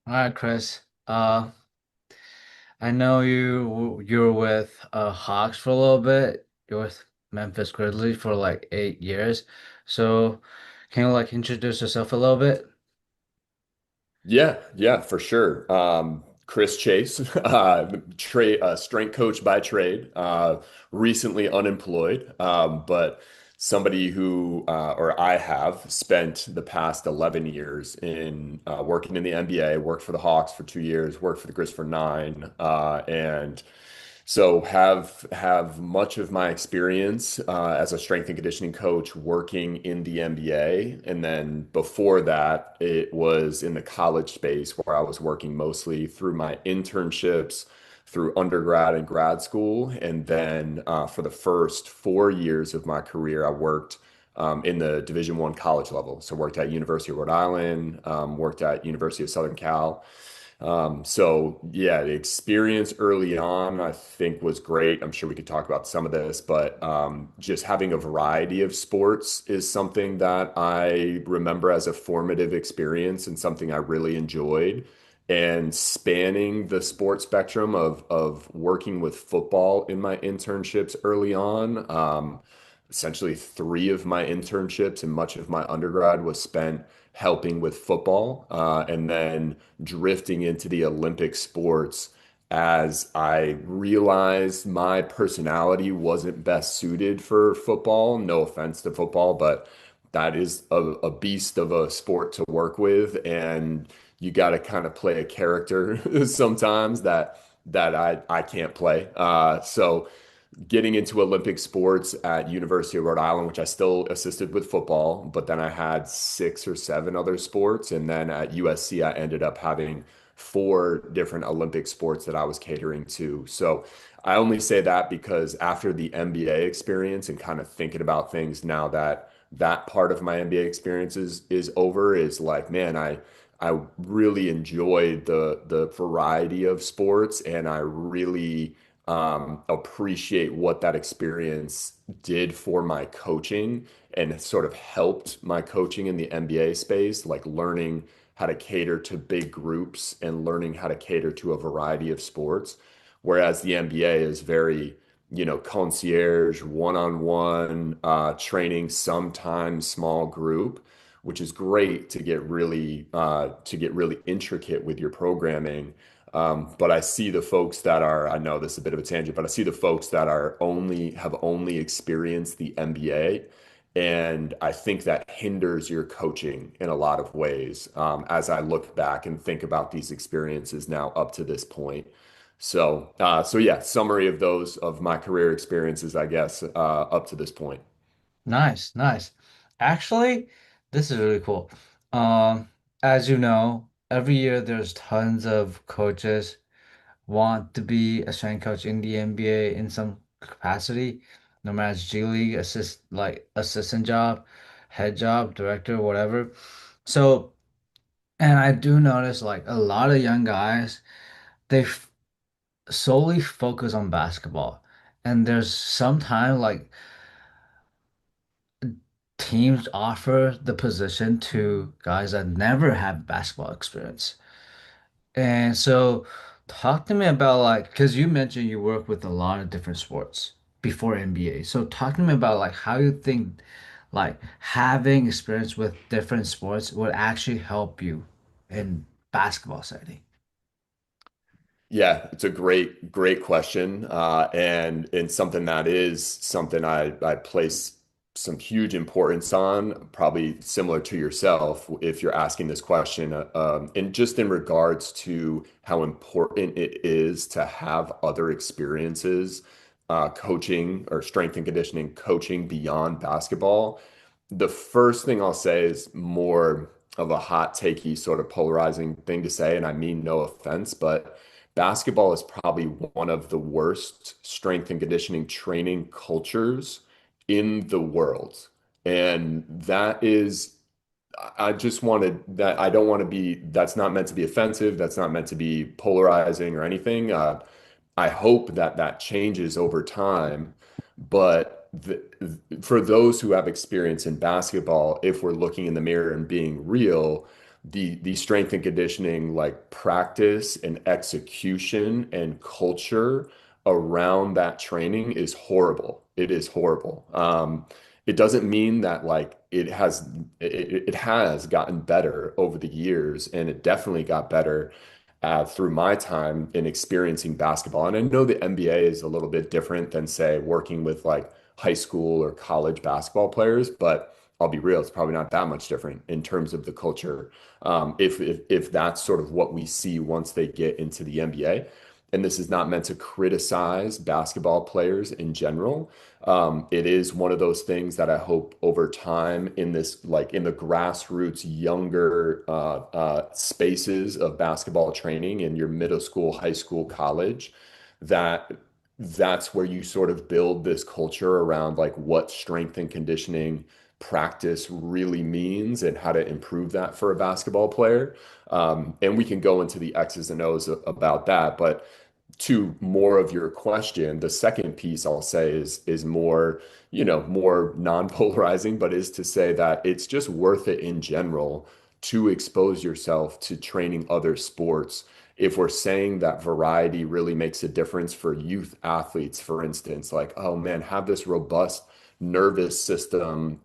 All right, Chris. I know you're with Hawks for a little bit. You're with Memphis Grizzlies for like 8 years. So can you like introduce yourself a little bit? Yeah, yeah, for sure. Chris Chase, strength coach by trade, recently unemployed, but somebody who, or I have spent the past 11 years in working in the NBA, worked for the Hawks for 2 years, worked for the Grizz for nine, and so have much of my experience as a strength and conditioning coach working in the NBA, and then before that, it was in the college space where I was working mostly through my internships, through undergrad and grad school, and then for the first 4 years of my career, I worked in the Division I college level. So worked at University of Rhode Island, worked at University of Southern Cal. So yeah, the experience early on, I think was great. I'm sure we could talk about some of this, but just having a variety of sports is something that I remember as a formative experience and something I really enjoyed. And spanning the sports spectrum of working with football in my internships early on, essentially three of my internships and much of my undergrad was spent helping with football, and then drifting into the Olympic sports as I realized my personality wasn't best suited for football. No offense to football, but that is a beast of a sport to work with, and you got to kind of play a character sometimes that I can't play. So getting into Olympic sports at University of Rhode Island, which I still assisted with football, but then I had six or seven other sports. And then at USC, I ended up having four different Olympic sports that I was catering to. So I only say that because after the NBA experience and kind of thinking about things now that that part of my NBA experience is over, is like, man, I really enjoyed the variety of sports, and I really appreciate what that experience did for my coaching and sort of helped my coaching in the NBA space, like learning how to cater to big groups and learning how to cater to a variety of sports. Whereas the NBA is very, concierge, one-on-one training, sometimes small group, which is great to get really intricate with your programming. But I see the folks that are, I know this is a bit of a tangent, but I see the folks that have only experienced the NBA. And I think that hinders your coaching in a lot of ways, as I look back and think about these experiences now up to this point. So yeah, summary of those of my career experiences, I guess, up to this point. Nice, nice. Actually, this is really cool. Um, as you know, every year there's tons of coaches want to be a strength coach in the NBA in some capacity, no matter it's G League, assistant job, head job, director, whatever. So, and I do notice like a lot of young guys, they solely focus on basketball. And there's sometimes like teams offer the position to guys that never have basketball experience. And so, talk to me about like, because you mentioned you work with a lot of different sports before NBA. So, talk to me about like how you think like having experience with different sports would actually help you in basketball setting. Yeah, it's a great question, and something that is something I place some huge importance on, probably similar to yourself, if you're asking this question, and just in regards to how important it is to have other experiences, coaching or strength and conditioning coaching beyond basketball. The first thing I'll say is more of a hot takey sort of polarizing thing to say, and I mean no offense, but basketball is probably one of the worst strength and conditioning training cultures in the world. And that is, I just wanted that, I don't want to be, that's not meant to be offensive. That's not meant to be polarizing or anything. I hope that that changes over time. But for those who have experience in basketball, if we're looking in the mirror and being real, the strength and conditioning like practice and execution and culture around that training is horrible. It is horrible. It doesn't mean that like it has gotten better over the years, and it definitely got better through my time in experiencing basketball. And I know the NBA is a little bit different than say working with like high school or college basketball players, but I'll be real, it's probably not that much different in terms of the culture. If that's sort of what we see once they get into the NBA. And this is not meant to criticize basketball players in general. It is one of those things that I hope over time in this, like in the grassroots, younger spaces of basketball training in your middle school, high school, college, that that's where you sort of build this culture around like what strength and conditioning practice really means and how to improve that for a basketball player. And we can go into the X's and O's about that, but to more of your question, the second piece I'll say is more, more non-polarizing, but is to say that it's just worth it in general to expose yourself to training other sports. If we're saying that variety really makes a difference for youth athletes, for instance, like, oh man, have this robust nervous system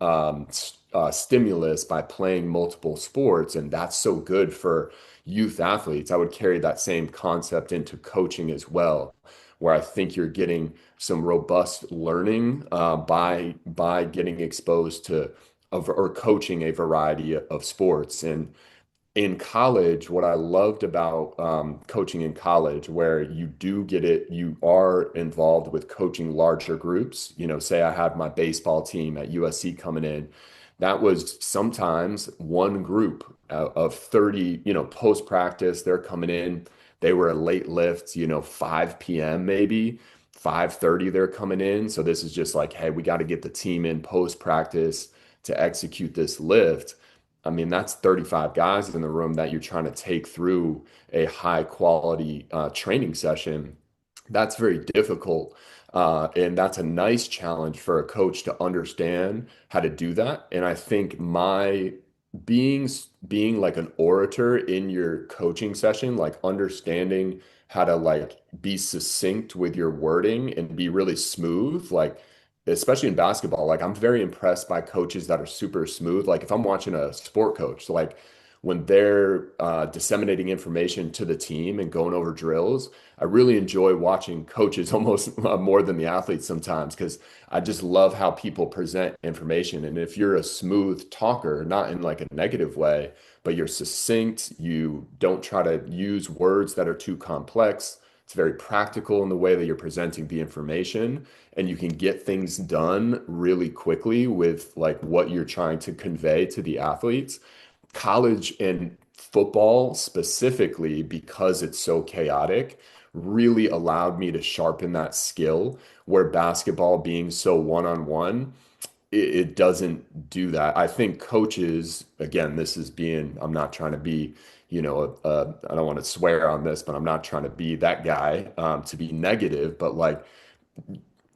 stimulus by playing multiple sports, and that's so good for youth athletes. I would carry that same concept into coaching as well, where I think you're getting some robust learning by getting exposed to or coaching a variety of sports. And in college, what I loved about coaching in college, where you do get it, you are involved with coaching larger groups. Say I had my baseball team at USC coming in. That was sometimes one group of 30, post practice, they're coming in. They were a late lift, 5 p.m. maybe. 5:30 they're coming in. So this is just like, hey, we got to get the team in post practice to execute this lift. I mean, that's 35 guys in the room that you're trying to take through a high quality training session. That's very difficult. And that's a nice challenge for a coach to understand how to do that. And I think my being being like an orator in your coaching session, like understanding how to like be succinct with your wording and be really smooth, like especially in basketball, like I'm very impressed by coaches that are super smooth. Like if I'm watching a sport coach, like when they're disseminating information to the team and going over drills, I really enjoy watching coaches almost more than the athletes sometimes because I just love how people present information. And if you're a smooth talker, not in like a negative way, but you're succinct, you don't try to use words that are too complex. It's very practical in the way that you're presenting the information, and you can get things done really quickly with like what you're trying to convey to the athletes. College and football specifically, because it's so chaotic, really allowed me to sharpen that skill where basketball being so one-on-one, it doesn't do that. I think coaches, again, this is being, I'm not trying to be, I don't want to swear on this, but I'm not trying to be that guy to be negative, but like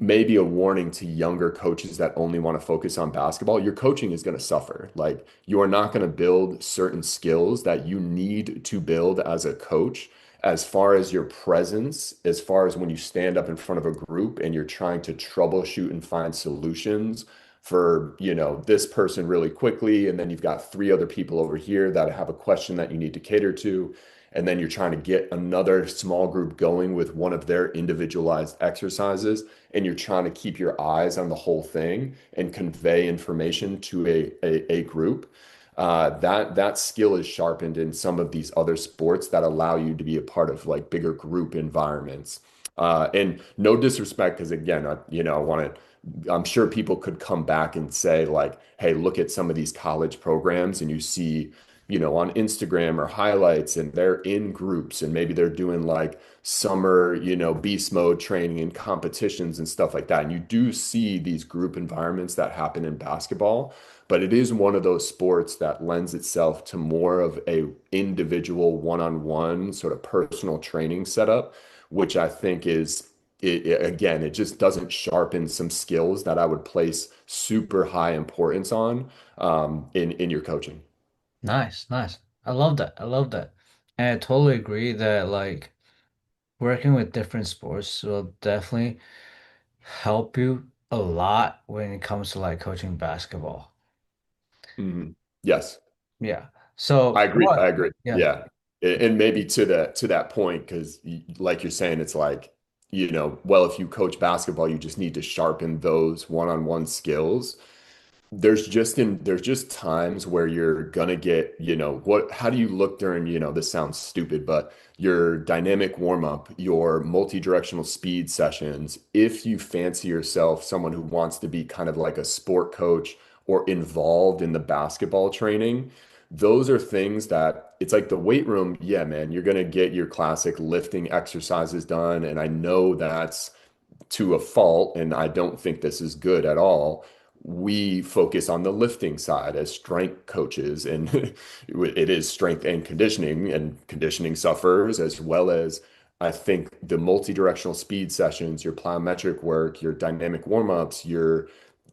maybe a warning to younger coaches that only want to focus on basketball, your coaching is going to suffer. Like you are not going to build certain skills that you need to build as a coach, as far as your presence, as far as when you stand up in front of a group and you're trying to troubleshoot and find solutions for, this person really quickly. And then you've got three other people over here that have a question that you need to cater to. And then you're trying to get another small group going with one of their individualized exercises, and you're trying to keep your eyes on the whole thing and convey information to a group. That skill is sharpened in some of these other sports that allow you to be a part of like bigger group environments. And no disrespect, because again, I want to. I'm sure people could come back and say like, "Hey, look at some of these college programs, and you see." On Instagram or highlights, and they're in groups and maybe they're doing like summer, beast mode training and competitions and stuff like that. And you do see these group environments that happen in basketball, but it is one of those sports that lends itself to more of a individual one-on-one sort of personal training setup, which I think is again, it just doesn't sharpen some skills that I would place super high importance on in your coaching. Nice, nice. I love that. I love that. And I totally agree that like working with different sports will definitely help you a lot when it comes to like coaching basketball. Mhm. Yes. Yeah. I So agree. I what? agree. Yeah. Yeah. And maybe to that point, because like you're saying, it's like, well, if you coach basketball, you just need to sharpen those one-on-one skills. There's just times where you're gonna get, how do you look during, this sounds stupid, but your dynamic warm up, your multi-directional speed sessions, if you fancy yourself someone who wants to be kind of like a sport coach or involved in the basketball training, those are things that it's like the weight room. Yeah, man, you're gonna get your classic lifting exercises done. And I know that's to a fault, and I don't think this is good at all. We focus on the lifting side as strength coaches, and it is strength and conditioning suffers, as well as I think the multi-directional speed sessions, your plyometric work, your dynamic warm-ups, your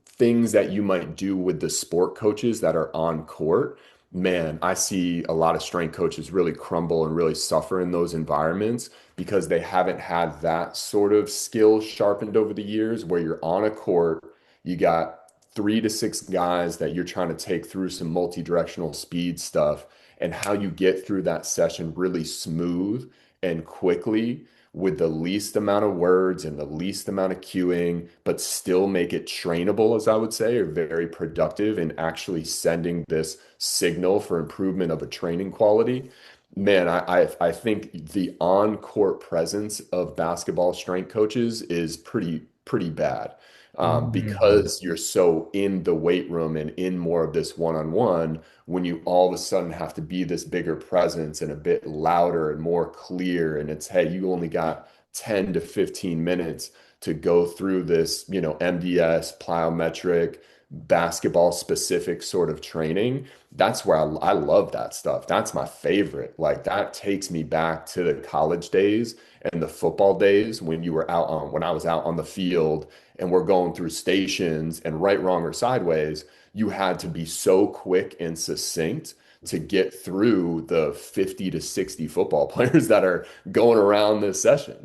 things that you might do with the sport coaches that are on court. Man, I see a lot of strength coaches really crumble and really suffer in those environments because they haven't had that sort of skill sharpened over the years where you're on a court, you got 3 to 6 guys that you're trying to take through some multi-directional speed stuff, and how you get through that session really smooth and quickly with the least amount of words and the least amount of cueing, but still make it trainable, as I would say, or very productive in actually sending this signal for improvement of a training quality. Man, I think the on-court presence of basketball strength coaches is pretty bad, Mhm. because you're so in the weight room and in more of this one-on-one. When you all of a sudden have to be this bigger presence and a bit louder and more clear, and it's, hey, you only got 10 to 15 minutes to go through this, MDS, plyometric, basketball specific sort of training. That's where I love that stuff. That's my favorite. Like that takes me back to the college days and the football days when when I was out on the field and we're going through stations and right, wrong, or sideways. You had to be so quick and succinct to get through the 50 to 60 football players that are going around this session.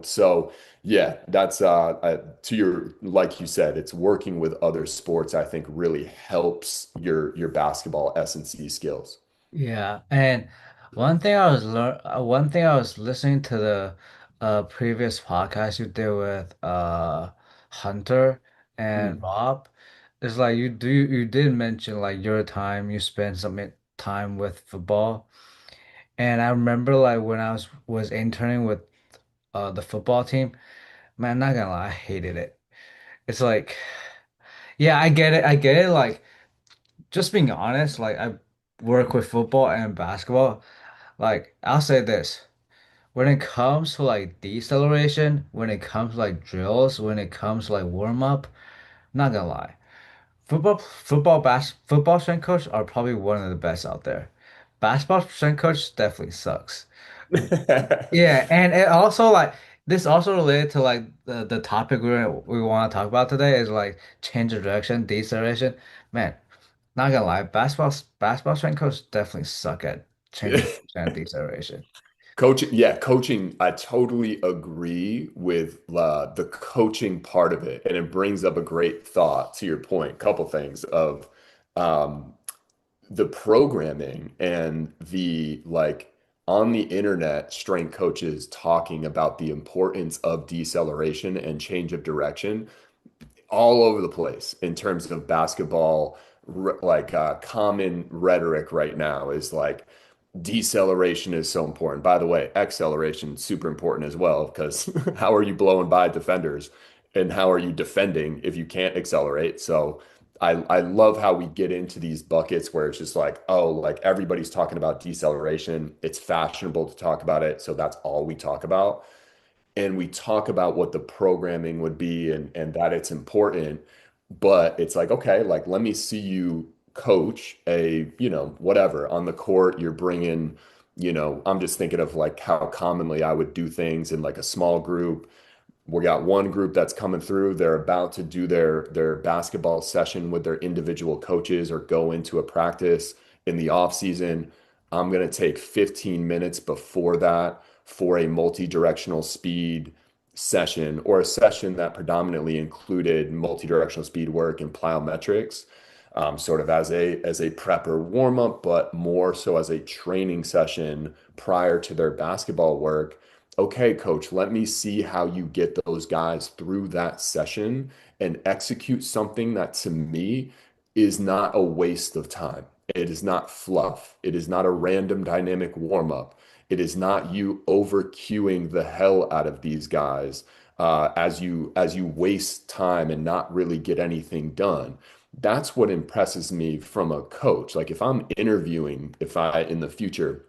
So yeah, that's to your, like you said, it's working with other sports, I think really helps your basketball S&C skills. Yeah, and one thing I was listening to the previous podcast you did with Hunter and Mm. Rob is like you did mention like your time you spent some time with football, and I remember like when I was interning with the football team, man, not gonna lie, I hated it. It's like, yeah, I get it, like just being honest, like I work with football and basketball. Like, I'll say this. When it comes to like deceleration, when it comes to like drills, when it comes to like warm up, not gonna lie. Football strength coach are probably one of the best out there. Basketball strength coach definitely sucks. Yeah, and it also like this also related to like the topic we want to talk about today is like change of direction, deceleration. Man, not gonna lie, basketball strength coach definitely suck at change of direction and deceleration. Coaching, yeah, coaching, I totally agree with the coaching part of it. And it brings up a great thought to your point. Couple things of um, the programming and the like on the internet, strength coaches talking about the importance of deceleration and change of direction all over the place in terms of basketball. Like common rhetoric right now is like deceleration is so important. By the way, acceleration is super important as well, because how are you blowing by defenders and how are you defending if you can't accelerate? So I love how we get into these buckets where it's just like, oh, like everybody's talking about deceleration. It's fashionable to talk about it, so that's all we talk about. And we talk about what the programming would be, and that it's important. But it's like, okay, like let me see you coach a, whatever on the court. You're bringing, I'm just thinking of like how commonly I would do things in like a small group. We got one group that's coming through. They're about to do their basketball session with their individual coaches or go into a practice in the off season. I'm going to take 15 minutes before that for a multi-directional speed session or a session that predominantly included multi-directional speed work and plyometrics, sort of as a prep or warm up, but more so as a training session prior to their basketball work. Okay, coach, let me see how you get those guys through that session and execute something that to me is not a waste of time. It is not fluff. It is not a random dynamic warm up. It is not you over cueing the hell out of these guys as you waste time and not really get anything done. That's what impresses me from a coach. Like if I'm interviewing, if I in the future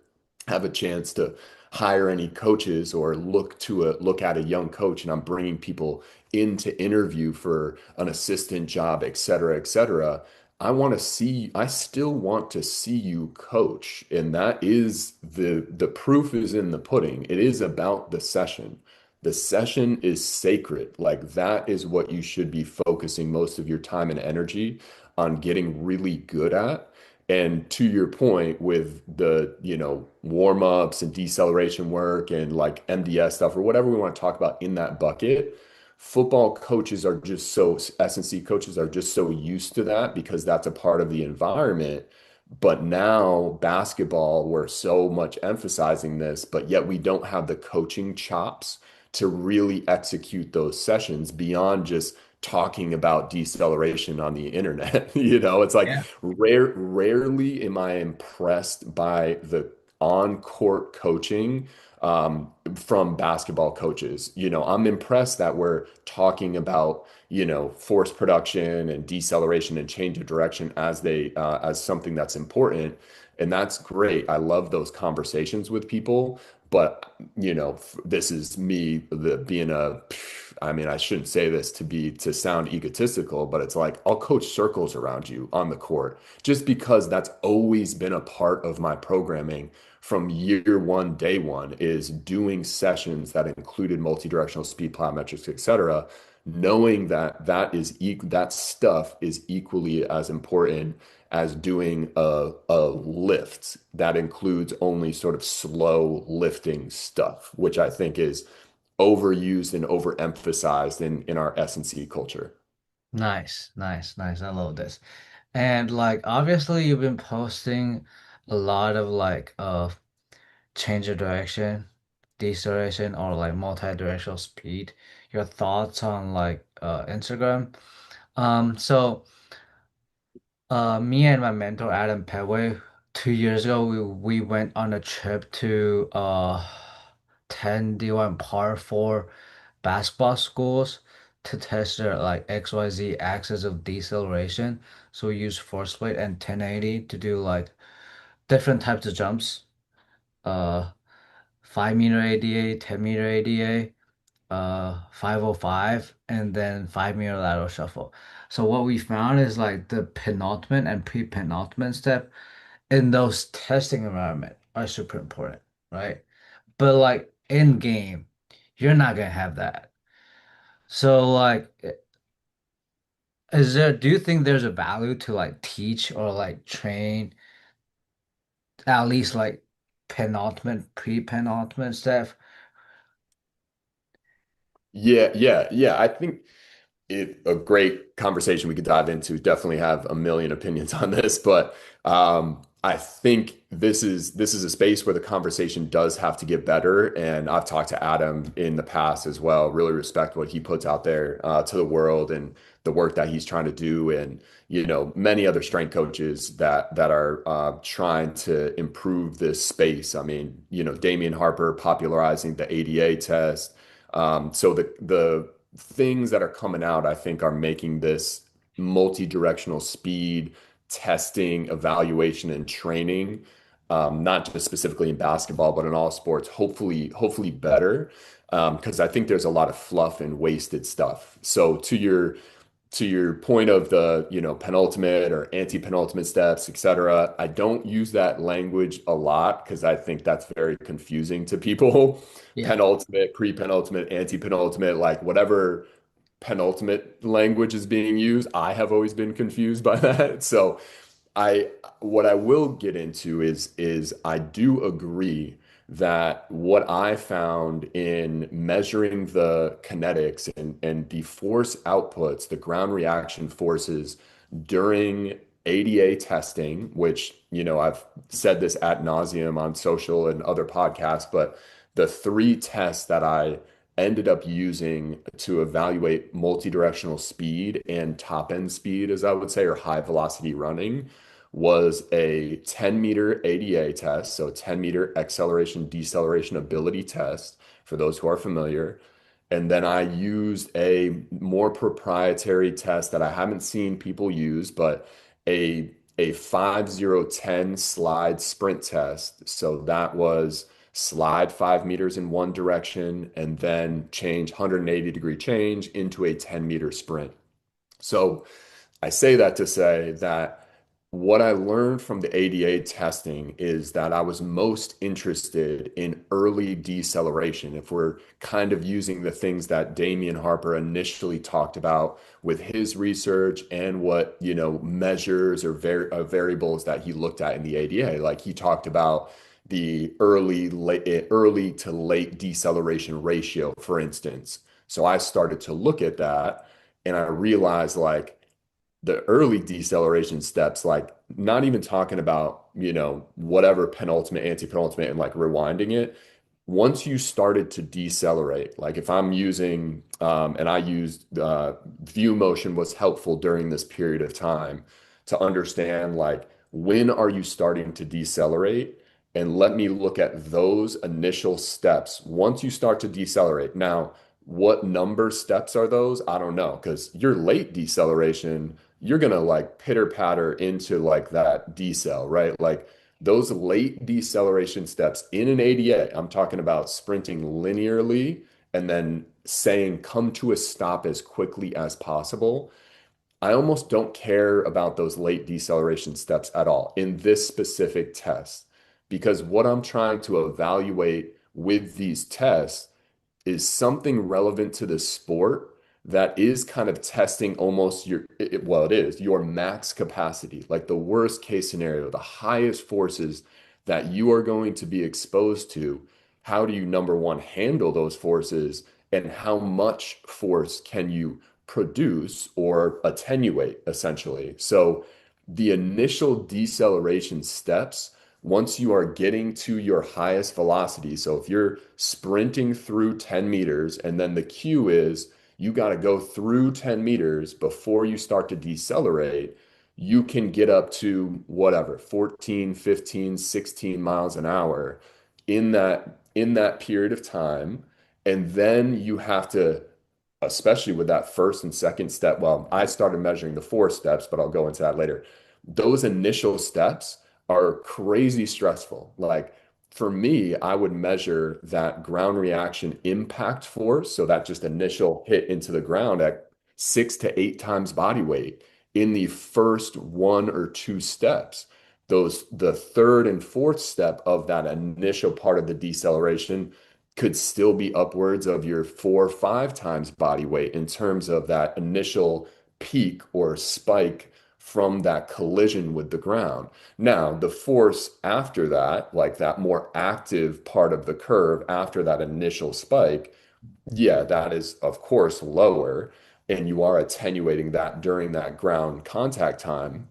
have a chance to hire any coaches or look at a young coach and I'm bringing people in to interview for an assistant job, et cetera, et cetera. I still want to see you coach. And that is the proof is in the pudding. It is about the session. The session is sacred. Like that is what you should be focusing most of your time and energy on getting really good at. And to your point with the, warm-ups and deceleration work and like MDS stuff or whatever we want to talk about in that bucket, football coaches are just so, S&C coaches are just so used to that because that's a part of the environment. But now basketball, we're so much emphasizing this, but yet we don't have the coaching chops to really execute those sessions beyond just talking about deceleration on the internet. It's like Yeah. rarely am I impressed by the on-court coaching from basketball coaches. I'm impressed that we're talking about, force production and deceleration and change of direction as something that's important. And that's great. I love those conversations with people. But, this is me being I mean, I shouldn't say this to sound egotistical, but it's like I'll coach circles around you on the court just because that's always been a part of my programming from year one, day one, is doing sessions that included multi-directional speed plyometrics, et cetera, knowing that stuff is equally as important as doing a lift that includes only sort of slow lifting stuff, which I think is overused and overemphasized in our S&C culture. Nice, nice, nice. I love this. And like obviously you've been posting a lot of like change of direction, deceleration, or like multi-directional speed. Your thoughts on like Instagram. So me and my mentor Adam Petway 2 years ago we went on a trip to 10D1 par 4 basketball schools to test their like XYZ axis of deceleration. So we use force plate and 1080 to do like different types of jumps. Uh 5 meter ADA, 10 meter ADA, 505, and then 5 meter lateral shuffle. So what we found is like the penultimate and pre-penultimate step in those testing environment are super important, right? But like in game, you're not gonna have that. So like do you think there's a value to like teach or like train at least like penultimate, pre-penultimate step? Yeah, yeah, yeah. I think a great conversation we could dive into. Definitely have a million opinions on this, but I think this is a space where the conversation does have to get better. And I've talked to Adam in the past as well. Really respect what he puts out there to the world and the work that he's trying to do, and many other strength coaches that are trying to improve this space. I mean, Damian Harper popularizing the ADA test. So the things that are coming out, I think, are making this multi-directional speed testing, evaluation, and training, not just specifically in basketball, but in all sports, hopefully better. Because I think there's a lot of fluff and wasted stuff. So to your point of the, penultimate or anti-penultimate steps, et cetera, I don't use that language a lot because I think that's very confusing to people. Yeah. Penultimate, pre-penultimate, anti-penultimate, like whatever penultimate language is being used, I have always been confused by that. So I what I will get into is I do agree that what I found in measuring the kinetics and the force outputs, the ground reaction forces during ADA testing, which, I've said this ad nauseum on social and other podcasts, but the three tests that I ended up using to evaluate multi-directional speed and top end speed, as I would say, or high velocity running, was a 10-meter ADA test, so 10-meter acceleration deceleration ability test for those who are familiar. And then I used a more proprietary test that I haven't seen people use, but a 5010 slide sprint test. So that was slide 5 meters in one direction and then change 180-degree change into a 10-meter sprint. So I say that to say that what I learned from the ADA testing is that I was most interested in early deceleration. If we're kind of using the things that Damian Harper initially talked about with his research and what, measures or variables that he looked at in the ADA, like he talked about the early to late deceleration ratio, for instance. So I started to look at that and I realized like the early deceleration steps, like not even talking about, whatever penultimate, anti-penultimate, and like rewinding it. Once you started to decelerate, like if I'm using, and I used view motion was helpful during this period of time to understand like when are you starting to decelerate? And let me look at those initial steps once you start to decelerate. Now, what number steps are those? I don't know, because your late deceleration, you're gonna like pitter patter into like that decel, right? Like those late deceleration steps in an ADA, I'm talking about sprinting linearly and then saying come to a stop as quickly as possible. I almost don't care about those late deceleration steps at all in this specific test because what I'm trying to evaluate with these tests is something relevant to the sport that is kind of testing almost well, it is your max capacity, like the worst case scenario, the highest forces that you are going to be exposed to. How do you, number one, handle those forces, and how much force can you produce or attenuate, essentially? So the initial deceleration steps once you are getting to your highest velocity. So if you're sprinting through 10 meters and then the cue is you got to go through 10 meters before you start to decelerate, you can get up to whatever, 14, 15, 16 miles an hour in that period of time. And then you have to, especially with that first and second step. Well, I started measuring the 4 steps, but I'll go into that later. Those initial steps are crazy stressful. Like for me, I would measure that ground reaction impact force. So that just initial hit into the ground at 6 to 8 times body weight in the first 1 or 2 steps. The third and fourth step of that initial part of the deceleration could still be upwards of your 4 or 5 times body weight in terms of that initial peak or spike from that collision with the ground. Now, the force after that, like that more active part of the curve after that initial spike, yeah, that is, of course, lower, and you are attenuating that during that ground contact time.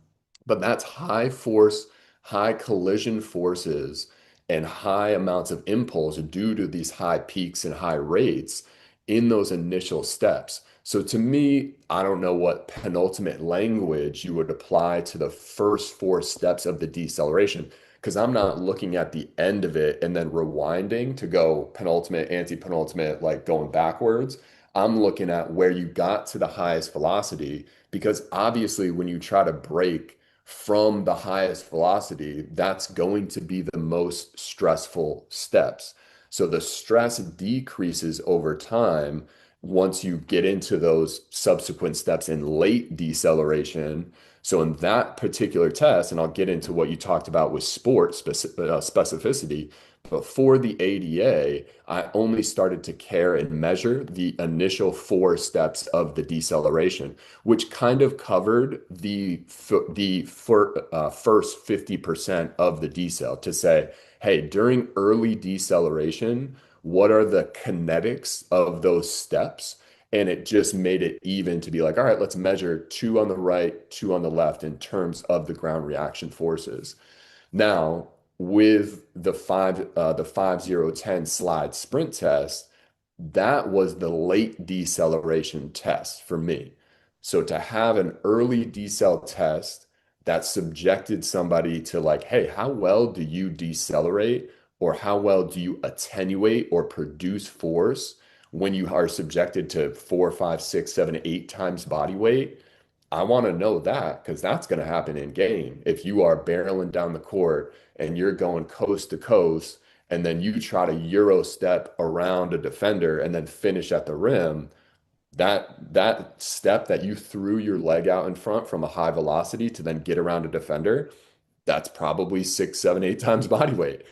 But that's high force, high collision forces, and high amounts of impulse due to these high peaks and high rates in those initial steps. So to me, I don't know what penultimate language you would apply to the first 4 steps of the deceleration because I'm not looking at the end of it and then rewinding to go penultimate, anti-penultimate, like going backwards. I'm looking at where you got to the highest velocity because obviously when you try to break from the highest velocity, that's going to be the most stressful steps. So the stress decreases over time once you get into those subsequent steps in late deceleration. So in that particular test, and I'll get into what you talked about with specificity, but for the ADA, I only started to care and measure the initial 4 steps of the deceleration, which kind of covered the first 50% of the decel to say, hey, during early deceleration, what are the kinetics of those steps? And it just made it even to be like, all right, let's measure 2 on the right, 2 on the left in terms of the ground reaction forces. Now, with the 5-0-10 slide sprint test, that was the late deceleration test for me. So to have an early decel test that subjected somebody to like, hey, how well do you decelerate or how well do you attenuate or produce force when you are subjected to 4, 5, 6, 7, 8 times body weight? I want to know that because that's going to happen in game. If you are barreling down the court and you're going coast to coast, and then you try to Euro step around a defender and then finish at the rim, that step that you threw your leg out in front from a high velocity to then get around a defender, that's probably 6, 7, 8 times body weight.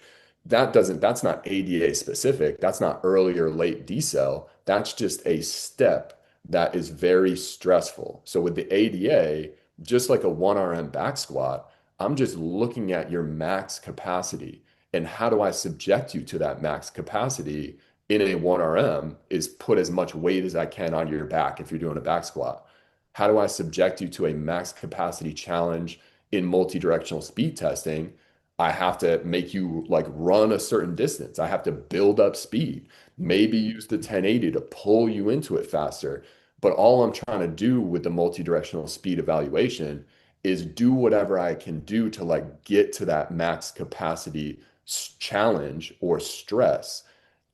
That's not ADA specific. That's not early or late decel. That's just a step that is very stressful. So with the ADA, just like a 1RM back squat, I'm just looking at your max capacity and how do I subject you to that max capacity in a 1RM is put as much weight as I can on your back if you're doing a back squat. How do I subject you to a max capacity challenge in multi-directional speed testing? I have to make you like run a certain distance. I have to build up speed, maybe use the 1080 to pull you into it faster. But all I'm trying to do with the multi-directional speed evaluation is do whatever I can do to like get to that max capacity challenge or stress.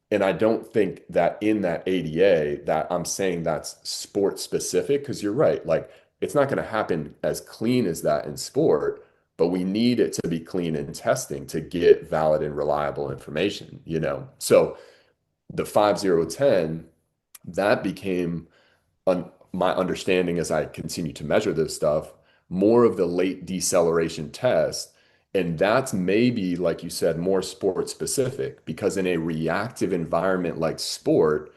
And I don't think that in that ADA that I'm saying that's sport specific because you're right. Like it's not going to happen as clean as that in sport, but we need it to be clean in testing to get valid and reliable information, you know? So the 5-0-10, that became my understanding as I continue to measure this stuff, more of the late deceleration test. And that's maybe, like you said, more sport specific because in a reactive environment like sport,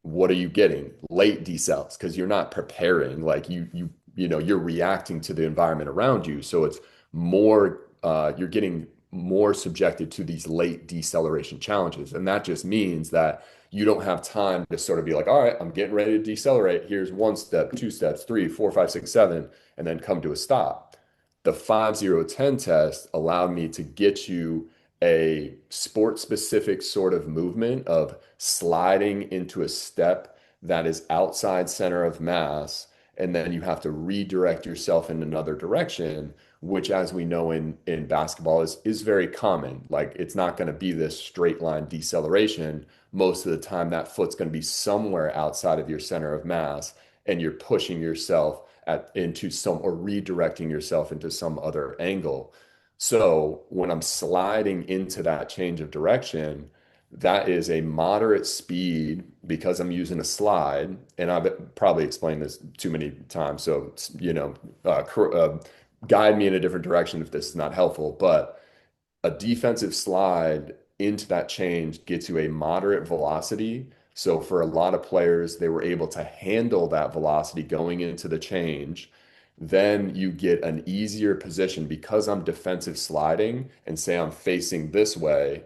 what are you getting? Late decels because you're not preparing. Like you're reacting to the environment around you. So it's more, you're getting more subjected to these late deceleration challenges. And that just means that you don't have time to sort of be like, all right, I'm getting ready to decelerate. Here's 1 step, 2 steps, 3, 4, 5, 6, 7, and then come to a stop. The 5-0-10 test allowed me to get you a sport specific sort of movement of sliding into a step that is outside center of mass, and then you have to redirect yourself in another direction, which, as we know in basketball, is very common. Like it's not going to be this straight line deceleration. Most of the time, that foot's going to be somewhere outside of your center of mass, and you're pushing yourself into some or redirecting yourself into some other angle. So when I'm sliding into that change of direction, that is a moderate speed because I'm using a slide, and I've probably explained this too many times. So, guide me in a different direction if this is not helpful. But a defensive slide into that change gets you a moderate velocity. So for a lot of players, they were able to handle that velocity going into the change. Then you get an easier position because I'm defensive sliding and say I'm facing this way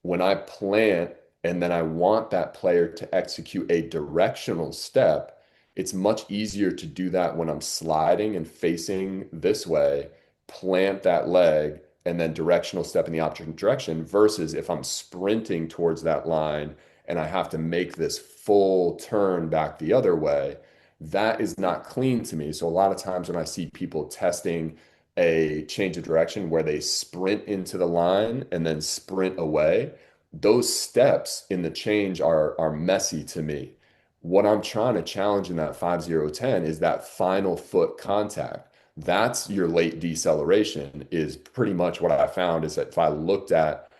when I plant and then I want that player to execute a directional step, it's much easier to do that when I'm sliding and facing this way, plant that leg, and then directional step in the opposite direction versus if I'm sprinting towards that line and I have to make this full turn back the other way. That is not clean to me. So a lot of times when I see people testing a change of direction where they sprint into the line and then sprint away, those steps in the change are messy to me. What I'm trying to challenge in that 5-0-10 is that final foot contact. That's your late deceleration is pretty much what I found is that if I looked at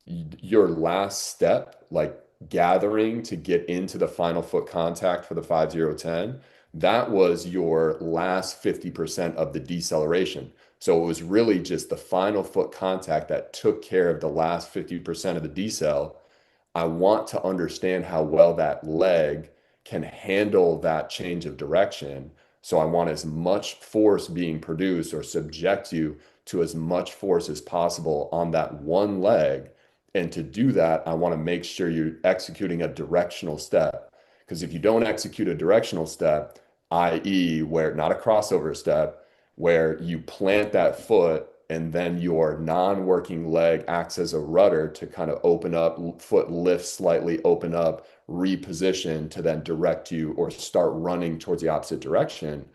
your last step, like gathering to get into the final foot contact for the 5-0-10, that was your last 50% of the deceleration. So it was really just the final foot contact that took care of the last 50% of the decel. I want to understand how well that leg can handle that change of direction. So I want as much force being produced or subject you to as much force as possible on that one leg. And to do that, I want to make sure you're executing a directional step. Because if you don't execute a directional step, i.e., where not a crossover step, where you plant that foot and then your non-working leg acts as a rudder to kind of open up, foot lift slightly, open up, reposition to then direct you or start running towards the opposite direction.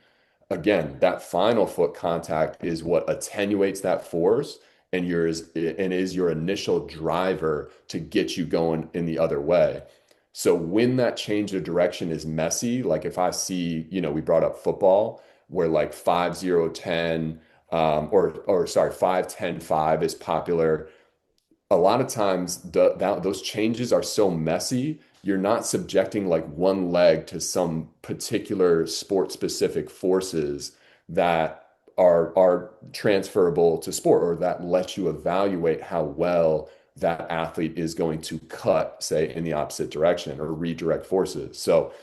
Again, that final foot contact is what attenuates that force and is your initial driver to get you going in the other way. So when that change of direction is messy, like if I see, we brought up football where like 5-0-10 or sorry, 5-10-5 is popular. A lot of times those changes are so messy, you're not subjecting like one leg to some particular sport specific forces that are transferable to sport or that let you evaluate how well that athlete is going to cut, say, in the opposite direction or redirect forces. So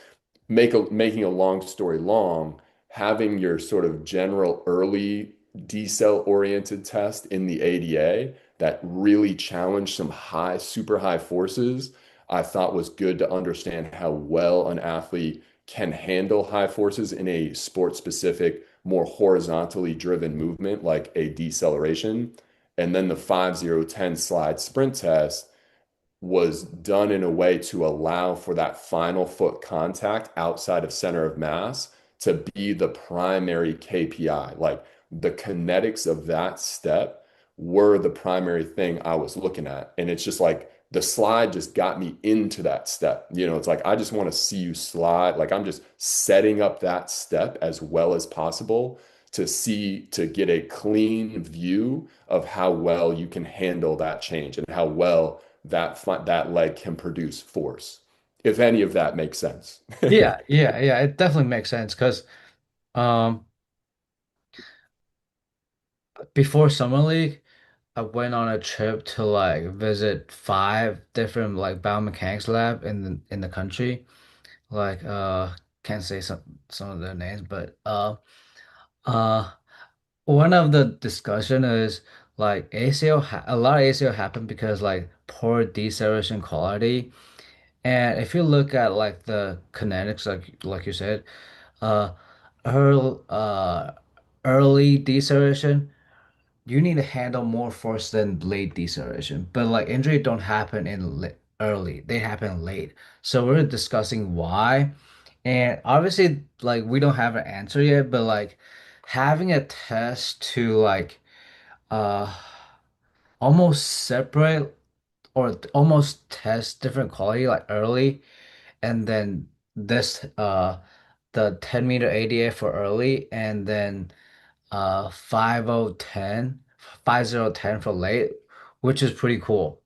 making a long story long, having your sort of general early decel oriented test in the ADA that really challenged some super high forces, I thought was good to understand how well an athlete can handle high forces in a sport specific, more horizontally driven movement like a deceleration. And then the 5-0-10 slide sprint test was done in a way to allow for that final foot contact outside of center of mass to be the primary KPI. Like the kinetics of that step were the primary thing I was looking at. And it's just like the slide just got me into that step. It's like I just want to see you slide. Like I'm just setting up that step as well as possible to get a clean view of how well you can handle that change and how well that leg can produce force, if any of that makes sense. Yeah, yeah, yeah. It definitely makes sense because um before summer league, I went on a trip to like visit five different like biomechanics lab in the country. Like can't say some of their names, but uh one of the discussion is like a lot of ACL happened because like poor deceleration quality. And if you look at like the kinetics, like you said, uh, early early deceleration, you need to handle more force than late deceleration. But like injury don't happen early; they happen late. So we're discussing why, and obviously like we don't have an answer yet. But like having a test to like uh almost separate or almost test different quality like early and then this the 10-meter ADA for early and then 5010 for late, which is pretty cool.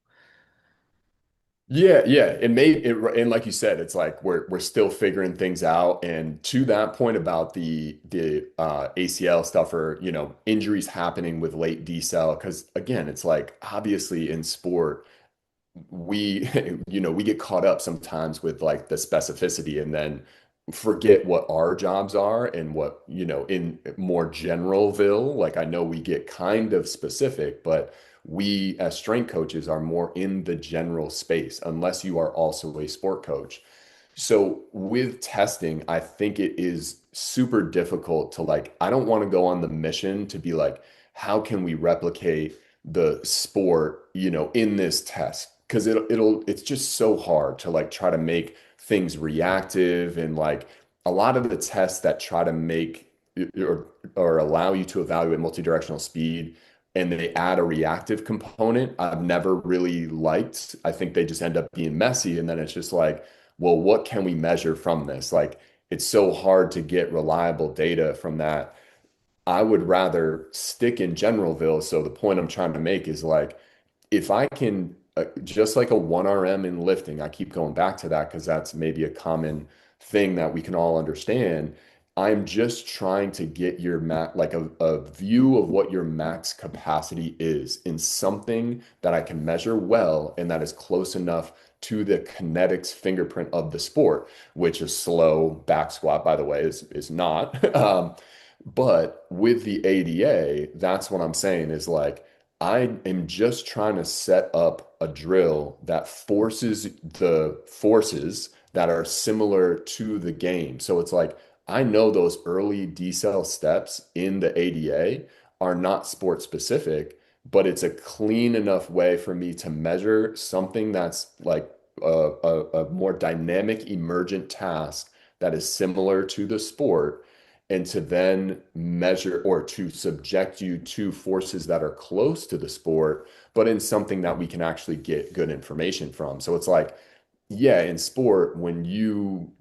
Yeah, yeah. And like you said, it's like we're still figuring things out. And to that point about the ACL stuff or injuries happening with late decel, because again, it's like obviously in sport we we get caught up sometimes with like the specificity and then forget what our jobs are and what in more generalville, like I know we get kind of specific, but we as strength coaches are more in the general space unless you are also a sport coach. So with testing, I think it is super difficult to like, I don't want to go on the mission to be like, how can we replicate the sport, in this test? Because it's just so hard to like try to make things reactive and like a lot of the tests that try to make or allow you to evaluate multi-directional speed and they add a reactive component, I've never really liked. I think they just end up being messy. And then it's just like, well, what can we measure from this? Like, it's so hard to get reliable data from that. I would rather stick in Generalville. So the point I'm trying to make is like, if I can, just like a 1RM in lifting, I keep going back to that because that's maybe a common thing that we can all understand. I'm just trying to get your max, like a view of what your max capacity is in something that I can measure well and that is close enough to the kinetics fingerprint of the sport, which is slow back squat, by the way, is not. But with the ADA, that's what I'm saying is like, I am just trying to set up a drill that forces the forces that are similar to the game. So it's like, I know those early decel steps in the ADA are not sport specific, but it's a clean enough way for me to measure something that's like a more dynamic emergent task that is similar to the sport, and to then measure or to subject you to forces that are close to the sport, but in something that we can actually get good information from. So it's like, yeah, in sport, when you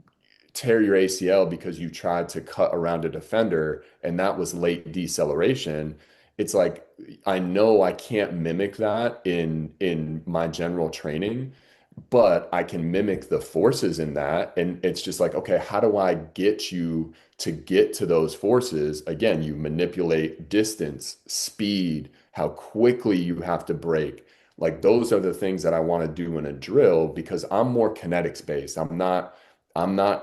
tear your ACL because you tried to cut around a defender and that was late deceleration, it's like I know I can't mimic that in my general training, but I can mimic the forces in that. And it's just like, okay, how do I get you to get to those forces? Again, you manipulate distance, speed, how quickly you have to brake. Like those are the things that I want to do in a drill because I'm more kinetics based. I'm not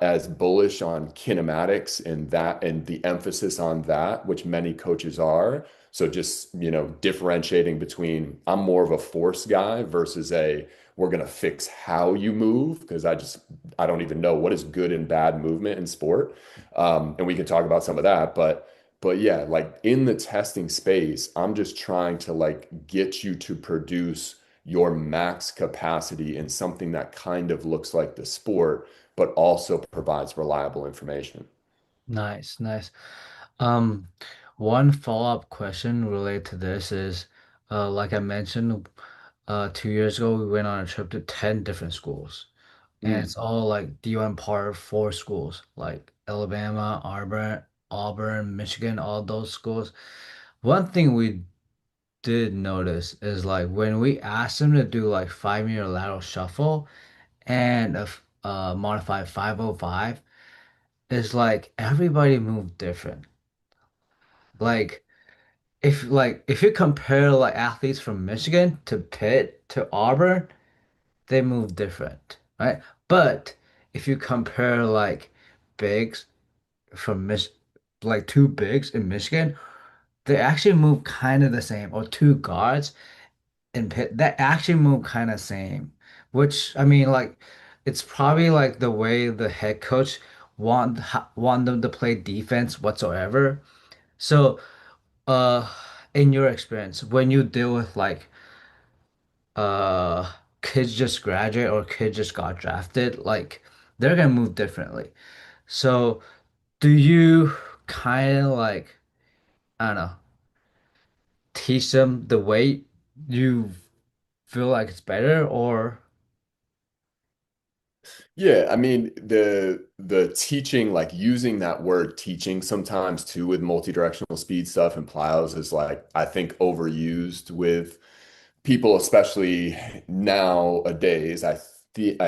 as bullish on kinematics and that and the emphasis on that, which many coaches are. So just, differentiating between I'm more of a force guy versus a we're going to fix how you move because I don't even know what is good and bad movement in sport. And we can talk about some of that, but yeah, like in the testing space, I'm just trying to like get you to produce your max capacity in something that kind of looks like the sport but also provides reliable information. Nice, nice. Um, one follow-up question related to this is, like I mentioned, 2 years ago we went on a trip to 10 different schools, and it's Mm. all like D1 Part 4 schools, like Alabama, Auburn, Michigan, all those schools. One thing we did notice is like when we asked them to do like 5 meter lateral shuffle and a modified 505, it's like everybody moved different. Like if you compare like athletes from Michigan to Pitt to Auburn, they move different, right? But if you compare like bigs from Mich like two bigs in Michigan, they actually move kind of the same, or two guards in Pitt that actually move kind of same. Which I mean, like it's probably like the way the head coach want them to play defense whatsoever. So. Uh, in your experience, when you deal with like uh kids just graduate or kids just got drafted, like they're gonna move differently. So do you kind of like, I don't know, teach them the way you feel like it's better, or Yeah, I mean the teaching, like using that word teaching sometimes too with multi-directional speed stuff and plyos is like I think overused with people, especially nowadays. I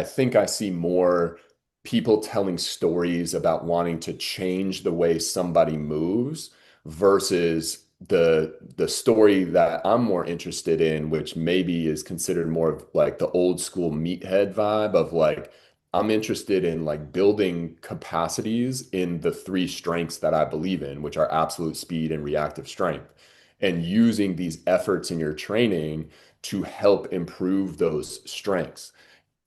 think I see more people telling stories about wanting to change the way somebody moves versus the story that I'm more interested in, which maybe is considered more of like the old school meathead vibe of like I'm interested in like building capacities in the three strengths that I believe in, which are absolute speed and reactive strength, and using these efforts in your training to help improve those strengths.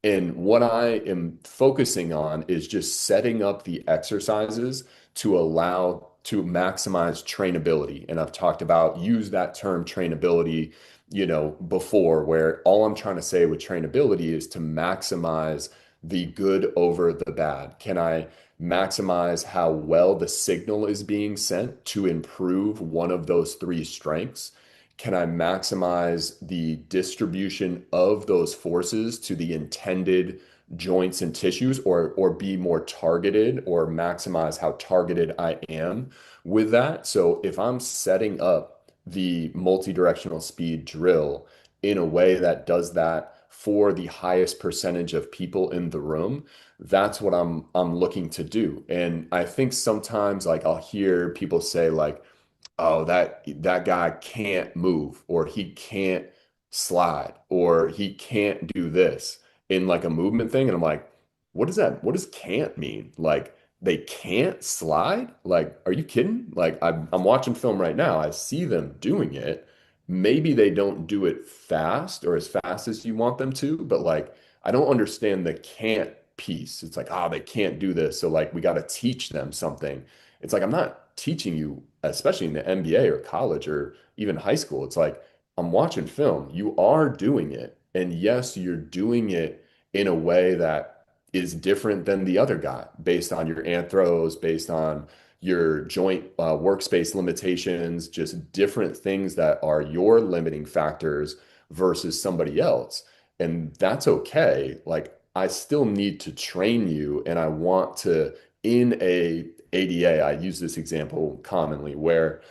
And what I am focusing on is just setting up the exercises to allow to maximize trainability. And I've talked about use that term trainability, before, where all I'm trying to say with trainability is to maximize the good over the bad. Can I maximize how well the signal is being sent to improve one of those three strengths? Can I maximize the distribution of those forces to the intended joints and tissues, or be more targeted or maximize how targeted I am with that? So if I'm setting up the multi-directional speed drill in a way that does that for the highest percentage of people in the room, that's what I'm looking to do. And I think sometimes like I'll hear people say like, oh, that guy can't move or he can't slide or he can't do this in like a movement thing. And I'm like, what does that, what does can't mean? Like they can't slide? Like, are you kidding? Like I'm watching film right now. I see them doing it. Maybe they don't do it fast or as fast as you want them to, but like I don't understand the can't piece. It's like, oh, they can't do this. So like we got to teach them something. It's like I'm not teaching you, especially in the NBA or college or even high school. It's like I'm watching film. You are doing it. And yes, you're doing it in a way that is different than the other guy based on your anthros, based on your joint workspace limitations, just different things that are your limiting factors versus somebody else. And that's okay. Like, I still need to train you, and I want to, in a ADA, I use this example commonly where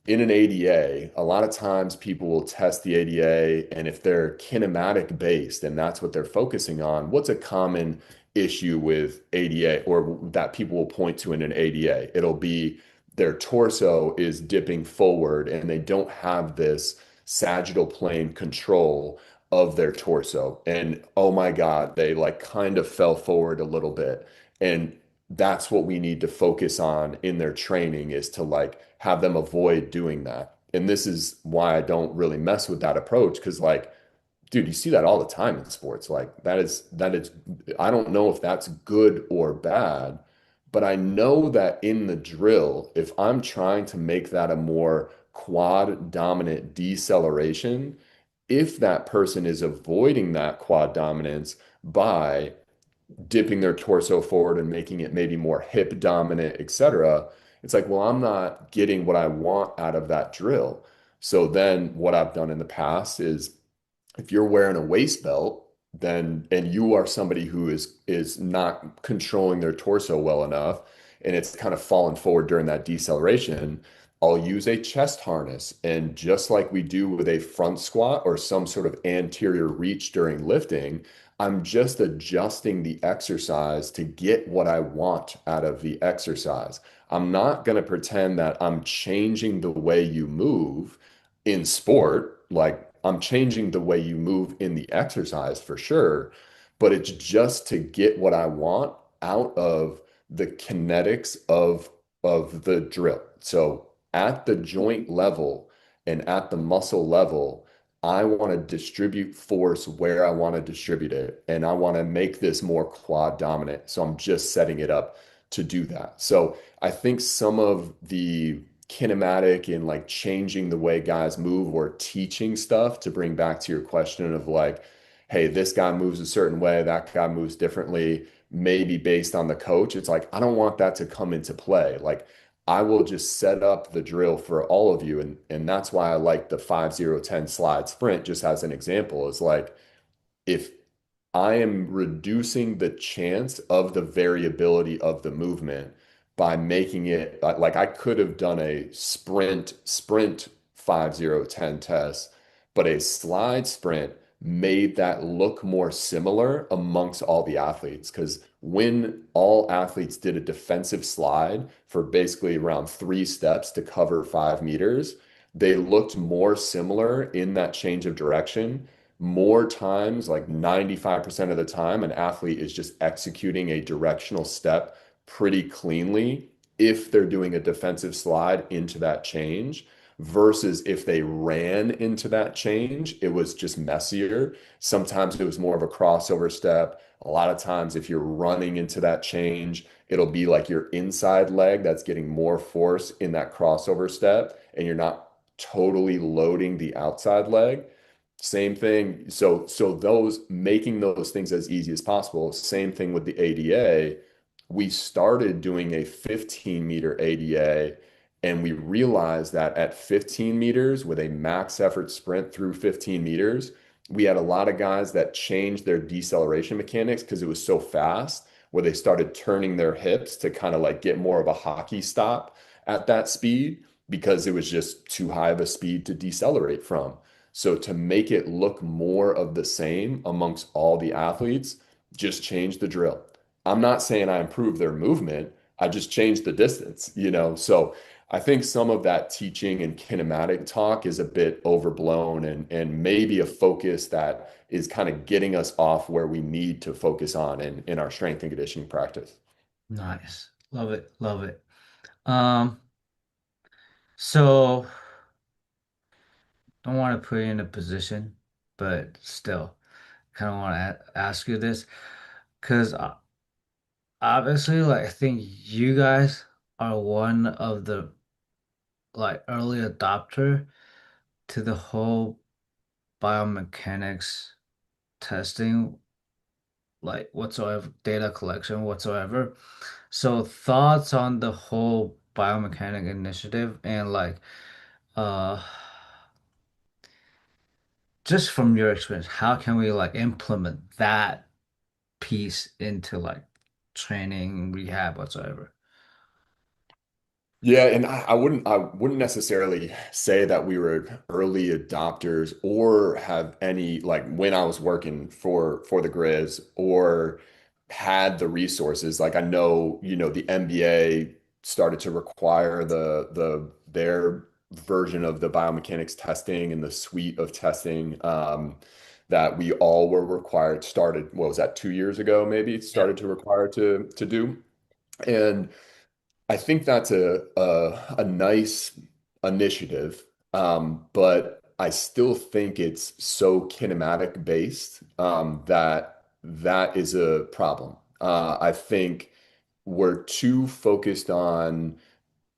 in an ADA, a lot of times people will test the ADA, and if they're kinematic based and that's what they're focusing on, what's a common issue with ADA or that people will point to in an ADA? It'll be their torso is dipping forward and they don't have this sagittal plane control of their torso. And oh my God, they like kind of fell forward a little bit. And that's what we need to focus on in their training is to like have them avoid doing that. And this is why I don't really mess with that approach because like, dude, you see that all the time in sports. Like that is I don't know if that's good or bad, but I know that in the drill, if I'm trying to make that a more quad dominant deceleration, if that person is avoiding that quad dominance by dipping their torso forward and making it maybe more hip dominant, etc. It's like, well, I'm not getting what I want out of that drill. So then what I've done in the past is if you're wearing a waist belt, then and you are somebody who is not controlling their torso well enough and it's kind of fallen forward during that deceleration, I'll use a chest harness. And just like we do with a front squat or some sort of anterior reach during lifting, I'm just adjusting the exercise to get what I want out of the exercise. I'm not going to pretend that I'm changing the way you move in sport. Like I'm changing the way you move in the exercise for sure, but it's just to get what I want out of the kinetics of the drill. So at the joint level and at the muscle level, I want to distribute force where I want to distribute it. And I want to make this more quad dominant. So I'm just setting it up to do that. So I think some of the kinematic and like changing the way guys move or teaching stuff to bring back to your question of like, hey, this guy moves a certain way, that guy moves differently, maybe based on the coach. It's like, I don't want that to come into play. Like, I will just set up the drill for all of you. And that's why I like the 5-0-10 slide sprint, just as an example, is like if I am reducing the chance of the variability of the movement by making it like I could have done a sprint 5-0-10 test, but a slide sprint made that look more similar amongst all the athletes. Because when all athletes did a defensive slide for basically around 3 steps to cover 5 meters, they looked more similar in that change of direction more times, like 95% of the time, an athlete is just executing a directional step pretty cleanly if they're doing a defensive slide into that change versus if they ran into that change, it was just messier. Sometimes it was more of a crossover step. A lot of times, if you're running into that change, it'll be like your inside leg that's getting more force in that crossover step, and you're not totally loading the outside leg. Same thing. So those making those things as easy as possible. Same thing with the ADA. We started doing a 15-meter ADA and we realized that at 15 meters with a max effort sprint through 15 meters, we had a lot of guys that changed their deceleration mechanics because it was so fast, where they started turning their hips to kind of like get more of a hockey stop at that speed because it was just too high of a speed to decelerate from. So to make it look more of the same amongst all the athletes, just change the drill. I'm not saying I improved their movement. I just changed the distance, you know? So I think some of that teaching and kinematic talk is a bit overblown and maybe a focus that is kind of getting us off where we need to focus on in our strength and conditioning practice. Nice. Love it. Love it. Um, so don't want to put you in a position, but still kind of want to ask you this because obviously, like I think you guys are one of the like early adopter to the whole biomechanics testing, like whatsoever, data collection whatsoever. So thoughts on the whole biomechanic initiative and like uh just from your experience, how can we like implement that piece into like training, rehab, whatsoever? Yeah, and I wouldn't necessarily say that we were early adopters or have any like when I was working for the Grizz or had the resources. Like I know, the NBA started to require their version of the biomechanics testing and the suite of testing that we all were required started, what was that, 2 years ago, maybe started Yep. to require to do. And I think that's a nice initiative, but I still think it's so kinematic based that is a problem. I think we're too focused on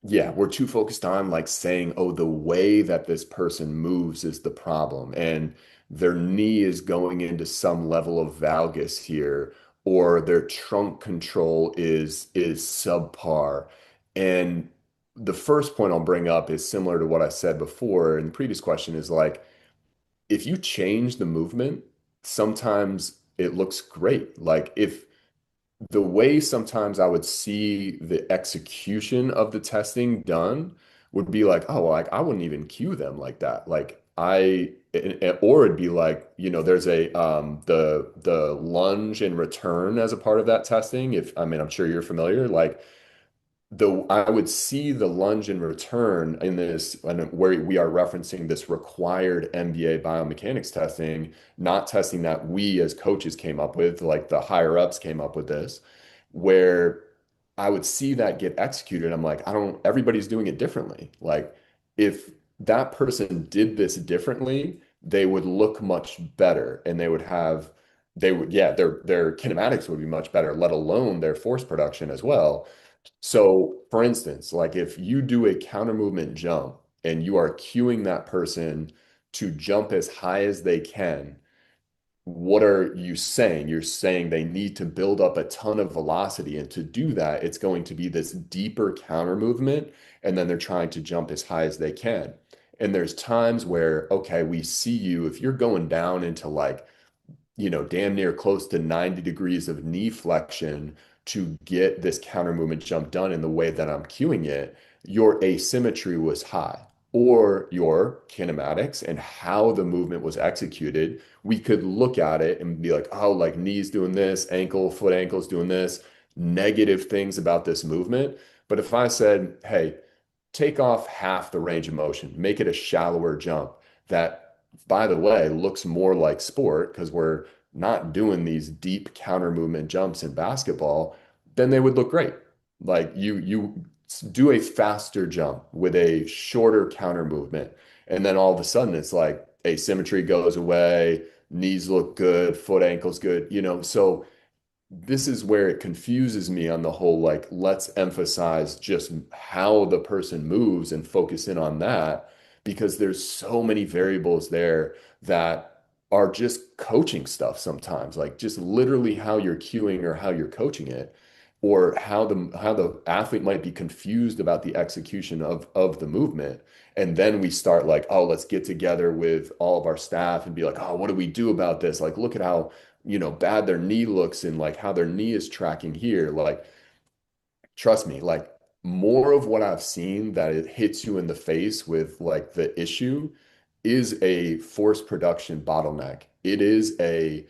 yeah, we're too focused on like saying, oh, the way that this person moves is the problem, and their knee is going into some level of valgus here, or their trunk control is subpar. And the first point I'll bring up is similar to what I said before in the previous question is like, if you change the movement, sometimes it looks great. Like if the way sometimes I would see the execution of the testing done would be like, oh, well, like I wouldn't even cue them like that. Or it'd be like, there's the lunge and return as a part of that testing. I mean, I'm sure you're familiar. Like I would see the lunge and return in this, and where we are referencing this required MBA biomechanics testing, not testing that we as coaches came up with, like the higher ups came up with this, where I would see that get executed. I'm like, everybody's doing it differently. Like, if that person did this differently, they would look much better and yeah, their kinematics would be much better, let alone their force production as well. So, for instance, like if you do a counter movement jump and you are cueing that person to jump as high as they can, what are you saying? You're saying they need to build up a ton of velocity. And to do that, it's going to be this deeper counter movement. And then they're trying to jump as high as they can. And there's times where, okay, we see you, if you're going down into like damn near close to 90 degrees of knee flexion to get this counter movement jump done in the way that I'm cueing it, your asymmetry was high, or your kinematics and how the movement was executed. We could look at it and be like, oh, like knees doing this, foot ankles doing this, negative things about this movement. But if I said, hey, take off half the range of motion, make it a shallower jump that, by the way, looks more like sport because we're not doing these deep counter movement jumps in basketball, then they would look great. Like you do a faster jump with a shorter counter movement, and then all of a sudden it's like asymmetry goes away, knees look good, foot ankles good, so this is where it confuses me on the whole, like, let's emphasize just how the person moves and focus in on that because there's so many variables there that are just coaching stuff sometimes, like just literally how you're cueing or how you're coaching it, or how the athlete might be confused about the execution of the movement. And then we start like, oh, let's get together with all of our staff and be like, oh, what do we do about this? Like, look at how bad their knee looks and like how their knee is tracking here. Like, trust me, like more of what I've seen that it hits you in the face with like the issue is a force production bottleneck. It is a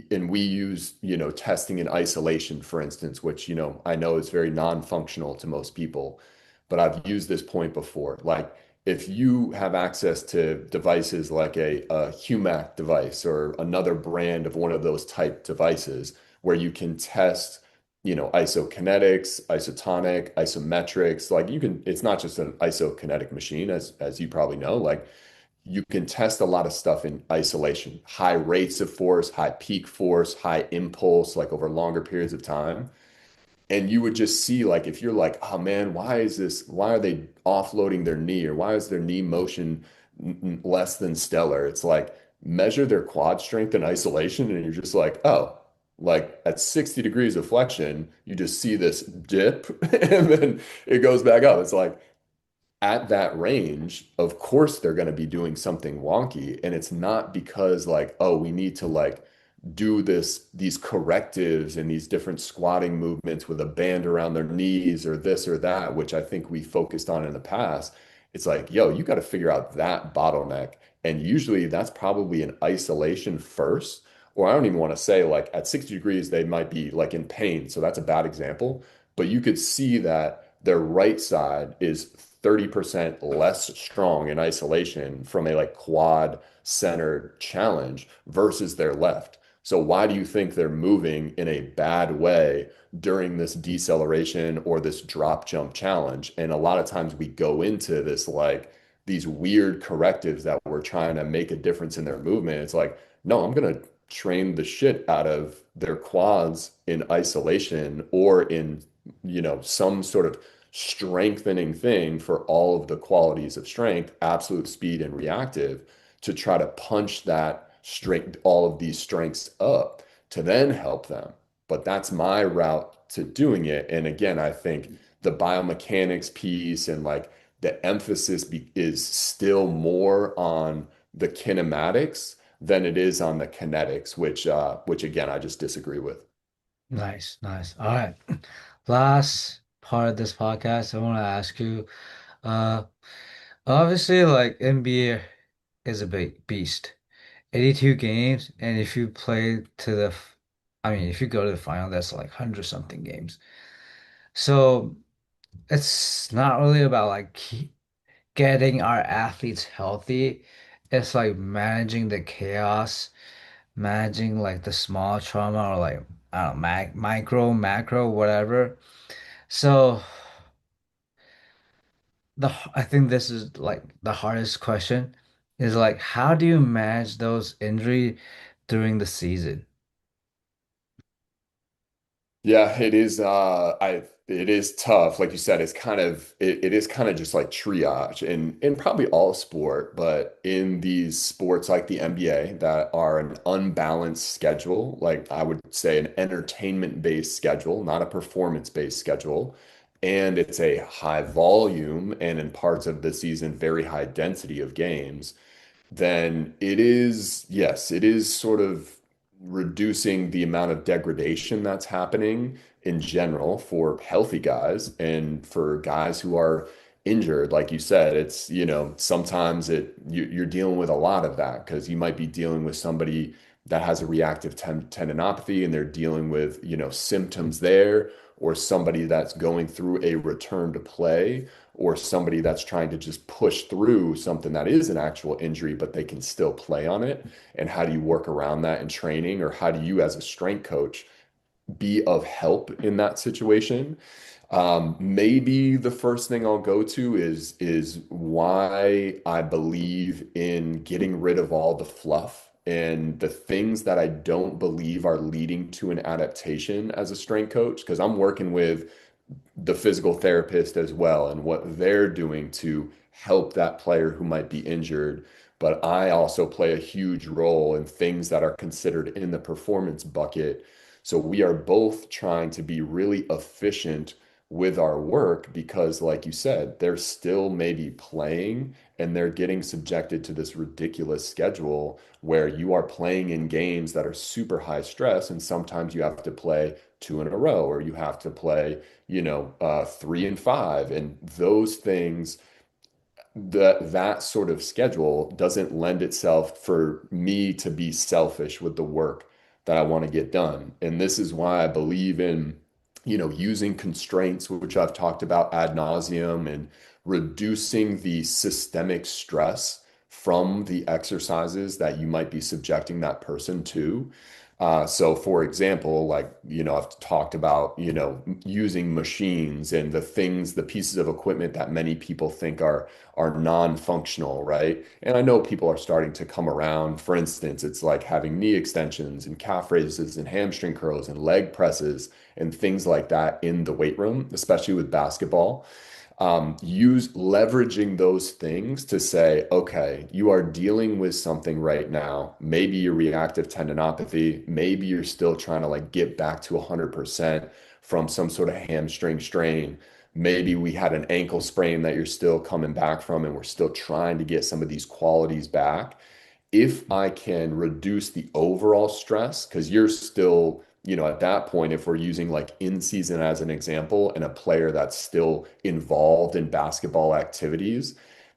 and we use, testing and isolation, for instance, which, I know is very non-functional to most people, but I've used this point before. Like, if you have access to devices like a Humac device or another brand of one of those type devices where you can test, isokinetics, isotonic, isometrics, like it's not just an isokinetic machine, as you probably know, like you can test a lot of stuff in isolation, high rates of force, high peak force, high impulse, like over longer periods of time. And you would just see, like, if you're like, oh man, why are they offloading their knee, or why is their knee motion less than stellar? It's like, measure their quad strength in isolation, and you're just like, oh, like at 60 degrees of flexion, you just see this dip and then it goes back up. It's like, at that range, of course they're going to be doing something wonky. And it's not because like, oh, we need to like do these correctives and these different squatting movements with a band around their knees or this or that, which I think we focused on in the past. It's like, yo, you got to figure out that bottleneck. And usually that's probably in isolation first. Or I don't even want to say like at 60 degrees, they might be like in pain. So that's a bad example. But you could see that their right side is 30% less strong in isolation from a like quad centered challenge versus their left. So why do you think they're moving in a bad way during this deceleration or this drop jump challenge? And a lot of times we go into this like these weird correctives that we're trying to make a difference in their movement. It's like, no, I'm going to train the shit out of their quads in isolation or in, some sort of strengthening thing for all of the qualities of strength, absolute speed and reactive, to try to punch that strength, all of these strengths up to then help them. But that's my route to doing it. And again, I think the biomechanics piece and like the emphasis is still more on the kinematics than it is on the kinetics, which again, I just disagree with. Nice, nice. All right. Last part of this podcast, I want to ask you, uh, obviously, like NBA is a big beast. 82 games, and if you play to I mean, if you go to the final, that's like 100 something games. So it's not really about like getting our athletes healthy. It's like managing the chaos, managing like the small trauma or like, I don't know, micro, macro, whatever. So I think this is like the hardest question is like, how do you manage those injury during the season? Yeah, it is tough. Like you said, it is kind of just like triage in probably all sport, but in these sports like the NBA that are an unbalanced schedule, like I would say an entertainment-based schedule, not a performance-based schedule. And it's a high volume and in parts of the season, very high density of games, then it is, yes, it is sort of reducing the amount of degradation that's happening in general for healthy guys and for guys who are injured. Like you said, it's, sometimes you're dealing with a lot of that because you might be dealing with somebody that has a reactive tendinopathy and they're dealing with, symptoms there, or somebody that's going through a return to play, or somebody that's trying to just push through something that is an actual injury, but they can still play on it. And how do you work around that in training? Or how do you, as a strength coach, be of help in that situation? Maybe the first thing I'll go to is why I believe in getting rid of all the fluff and the things that I don't believe are leading to an adaptation as a strength coach. Because I'm working with the physical therapist as well and what they're doing to help that player who might be injured. But I also play a huge role in things that are considered in the performance bucket. So we are both trying to be really efficient with our work because, like you said, they're still maybe playing and they're getting subjected to this ridiculous schedule where you are playing in games that are super high stress. And sometimes you have to play two in a row or you have to play 3 and 5. And those things that sort of schedule doesn't lend itself for me to be selfish with the work that I want to get done. And this is why I believe in, using constraints, which I've talked about ad nauseum, and reducing the systemic stress from the exercises that you might be subjecting that person to. So for example, like, I've talked about, using machines and the things, the pieces of equipment that many people think are non-functional, right? And I know people are starting to come around. For instance, it's like having knee extensions and calf raises and hamstring curls and leg presses and things like that in the weight room, especially with basketball. Use leveraging those things to say, okay, you are dealing with something right now. Maybe your reactive tendinopathy, maybe you're still trying to like get back to 100% from some sort of hamstring strain. Maybe we had an ankle sprain that you're still coming back from, and we're still trying to get some of these qualities back. If I can reduce the overall stress, because you're still, at that point, if we're using like in season as an example, and a player that's still involved in basketball activities,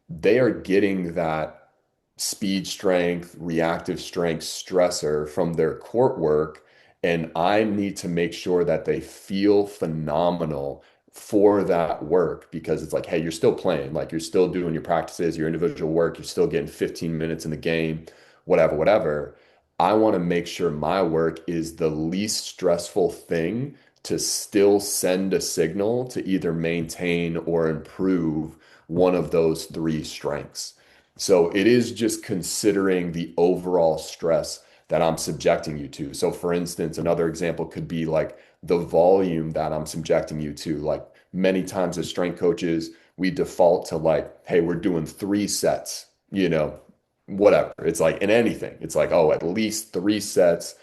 they are getting that speed strength, reactive strength stressor from their court work. And I need to make sure that they feel phenomenal for that work, because it's like, hey, you're still playing, like you're still doing your practices, your individual work, you're still getting 15 minutes in the game, whatever, whatever. I want to make sure my work is the least stressful thing to still send a signal to either maintain or improve one of those three strengths. So it is just considering the overall stress that I'm subjecting you to. So for instance, another example could be like the volume that I'm subjecting you to. Like many times as strength coaches, we default to like, hey, we're doing 3 sets, whatever. It's like in anything, it's like, oh, at least 3 sets,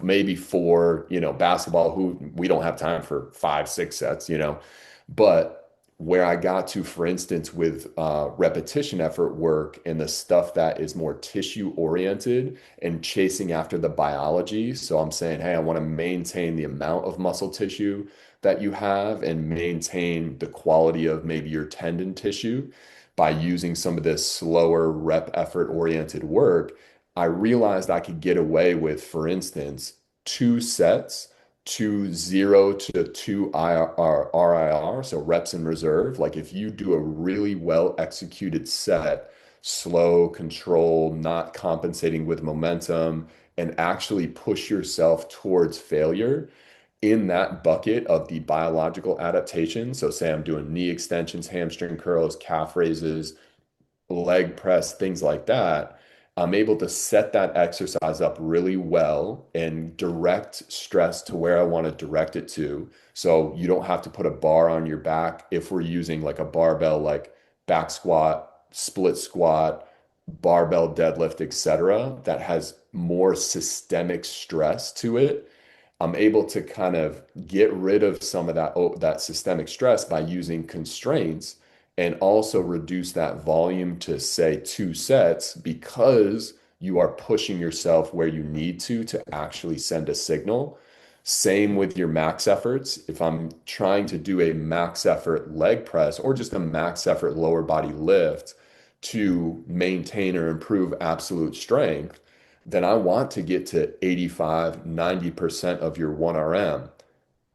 maybe four, basketball, who we don't have time for 5, 6 sets. But where I got to, for instance, with repetition effort work and the stuff that is more tissue oriented and chasing after the biology. So I'm saying, hey, I want to maintain the amount of muscle tissue that you have and maintain the quality of maybe your tendon tissue by using some of this slower rep effort oriented work. I realized I could get away with, for instance, 2 sets to 0 to 2 RIR, so reps in reserve. Like if you do a really well executed set, slow, controlled, not compensating with momentum, and actually push yourself towards failure in that bucket of the biological adaptation. So say I'm doing knee extensions, hamstring curls, calf raises, leg press, things like that, I'm able to set that exercise up really well and direct stress to where I want to direct it to. So you don't have to put a bar on your back if we're using like a barbell, like back squat, split squat, barbell deadlift, etc., that has more systemic stress to it. I'm able to kind of get rid of some of that systemic stress by using constraints and also reduce that volume to say 2 sets, because you are pushing yourself where you need to actually send a signal. Same with your max efforts. If I'm trying to do a max effort leg press or just a max effort lower body lift to maintain or improve absolute strength, then I want to get to 85, 90% of your 1RM.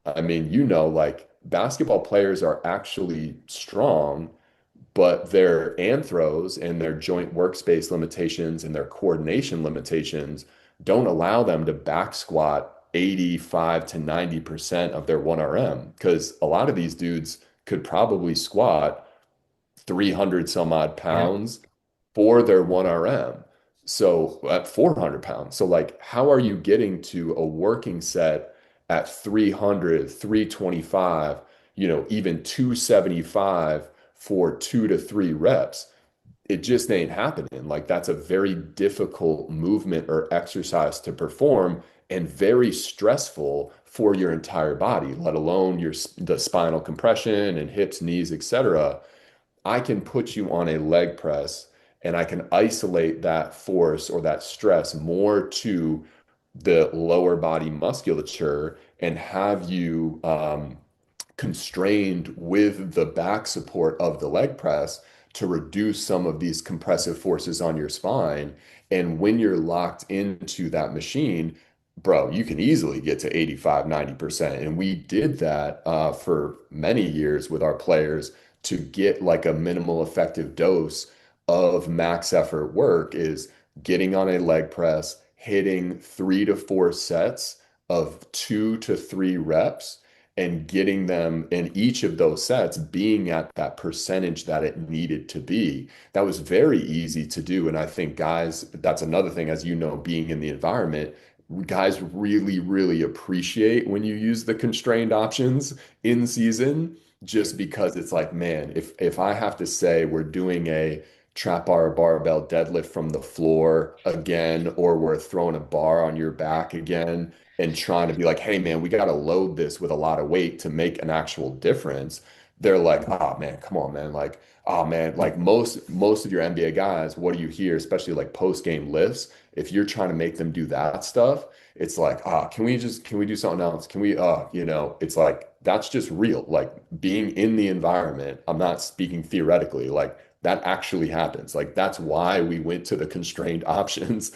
I mean, like basketball players are actually strong, but their anthros and their joint workspace limitations and their coordination limitations don't allow them to back squat 85 to 90% of their 1RM, because a lot of these dudes could probably squat 300 some odd Yeah. pounds for their 1RM. So at 400 pounds. So like, how are you getting to a working set at 300, 325, even 275 for 2 to 3 reps? It just ain't happening. Like that's a very difficult movement or exercise to perform and very stressful for your entire body, let alone the spinal compression and hips, knees, etc. I can put you on a leg press and I can isolate that force or that stress more to the lower body musculature and have you constrained with the back support of the leg press to reduce some of these compressive forces on your spine. And when you're locked into that machine, bro, you can easily get to 85, 90%. And we did that for many years with our players to get like a minimal effective dose of max effort work is getting on a leg press, hitting 3 to 4 sets of 2 to 3 reps and getting them in each of those sets being at that percentage that it needed to be. That was very easy to do. And I think guys, that's another thing, as you know, being in the environment, guys really, really appreciate when you use the constrained options in season, just because it's like, man, if I have to say we're doing a trap bar barbell deadlift from the floor again, or we're throwing a bar on your back again and trying to be like, hey man, we got to load this with a lot of weight to make an actual difference. They're like, oh man, come on, man. Like, oh man, like most of your NBA guys, what do you hear, especially like post-game lifts? If you're trying to make them do that stuff, it's like, can we do something else? Can we, it's like, that's just real. Like being in the environment, I'm not speaking theoretically, like that actually happens. Like that's why we went to the constrained options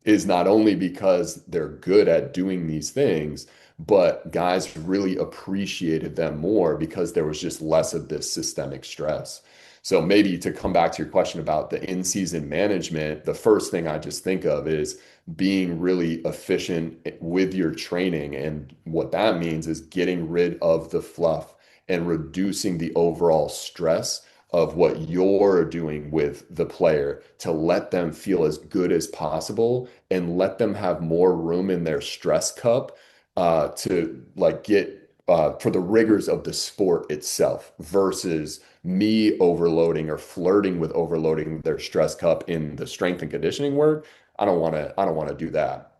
is not only because they're good at doing these things, but guys really appreciated them more because there was just less of this systemic stress. So maybe to come back to your question about the in-season management, the first thing I just think of is being really efficient with your training. And what that means is getting rid of the fluff and reducing the overall stress of what you're doing with the player to let them feel as good as possible and let them have more room in their stress cup to like get for the rigors of the sport itself versus me overloading or flirting with overloading their stress cup in the strength and conditioning work. I don't want to do that.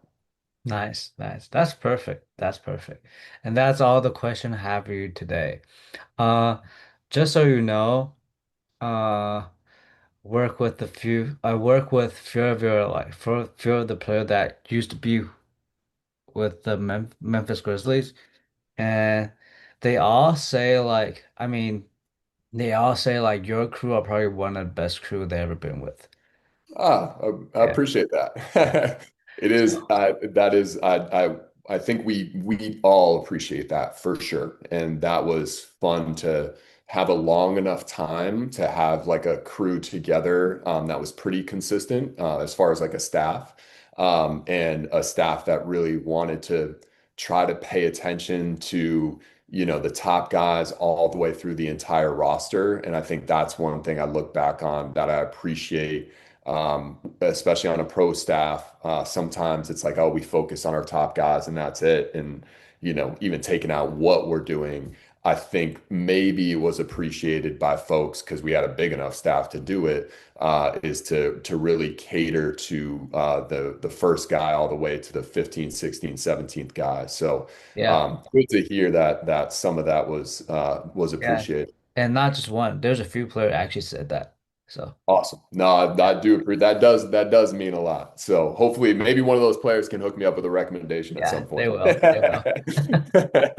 Nice, nice. That's perfect. That's perfect. And that's all the question I have for you today. Uh, just so you know, uh, I work with few of your like few of the player that used to be with the Memphis Grizzlies, and they all say like, I mean, they all say like your crew are probably one of the best crew they ever been with. I Yeah. appreciate Yeah. that. It is So that is I think we all appreciate that for sure. And that was fun to have a long enough time to have like a crew together that was pretty consistent as far as like a staff and a staff that really wanted to try to pay attention to the top guys all the way through the entire roster. And I think that's one thing I look back on that I appreciate especially on a pro staff. Sometimes it's like, oh, we focus on our top guys and that's it. And, even taking out what we're doing, I think maybe was appreciated by folks because we had a big enough staff to do it, is to really cater to the first guy all the way to the 15th, 16th, 17th guy. So yeah, good to hear that some of that was yeah, appreciated. and not just one. There's a few players actually said that. So Awesome. No, yeah, I do agree. That does mean a lot. So hopefully maybe one of those players can hook me up with a recommendation at yeah, some they point. will. They will.